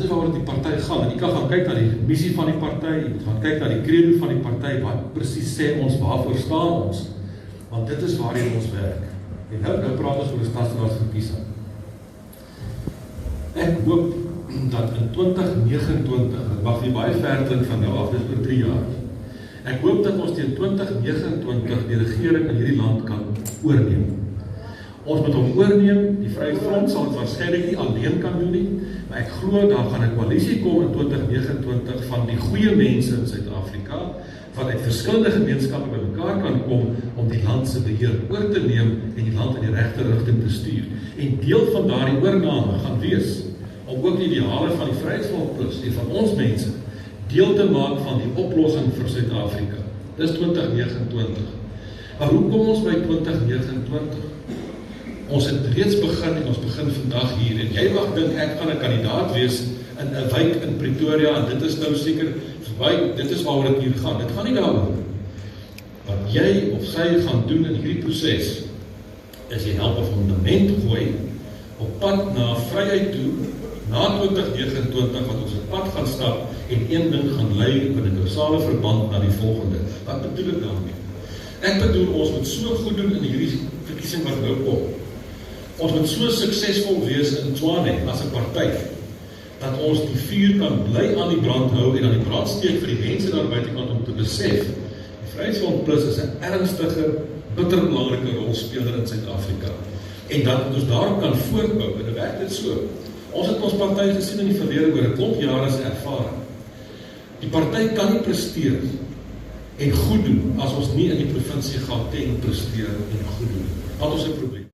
is waaroor die party gaan, en jy kan gaan kyk na die missie van die party, jy moet gaan kyk na die credo van die party, wat presies sê ons, waarvoor staan ons, want dit is waarin ons werk. En nou praat ons oor die stadsraad van PISA. Ek hoop dat in 2029, dit mag nie baie ver klink van nou af, dis oor 3 jaar, ek hoop dat ons teen 2029 die regering in hierdie land kan oorneem. Ons moet hom oorneem, die Vryheidsfront sal het waarskynlik nie alleen kan doen nie, maar ek glo daar gaan 'n koalisie kom in 2029 van die goeie mense in Suid-Afrika, wat uit verskillende gemeenskappe by mekaar kan kom om die land se beheer oor te neem en die land in die regte rigting te stuur. En deel van daardie oorname gaan wees om ook die ideale van die Vryheidsfront Plus en van ons mense deel te maak van die oplossing vir Suid-Afrika. Dis 2029. Maar hoe kom ons by 2029? Ons het reeds begin en ons begin vandag hier en jy mag dink ek gaan 'n kandidaat wees in 'n wijk in Pretoria en dit is nou seker verby, dit is waaroor dit hier gaan. Dit gaan nie daaroor. Wat jy of sy gaan doen in hierdie proses is jy help 'n fundament gooi op pad na vryheid toe na 2029 wat ons op pad gaan stap en een ding gaan lei in 'n kausale verband na die volgende. Wat bedoel ek daarmee? Ek bedoel ons moet so goed doen in hierdie verkiesing wat nou kom. Ons moet so suksesvol wees in Tshwane as 'n party, dat ons die vuur kan bly aan die brand hou en aan die brand steek vir die mense daar buitekant om te besef, die Vryheidsfront Plus is 'n ernstige, bitterbelangrike rolspeler in Suid-Afrika. En dat ons daarop kan voortbou, en dit werk dit so. Ons het ons party gesien in die verlede oor 'n klomp jare se ervaring. Die party kan nie presteer en goed doen as ons nie in die provinsie Gauteng presteer en goed doen. Wat ons 'n probleem.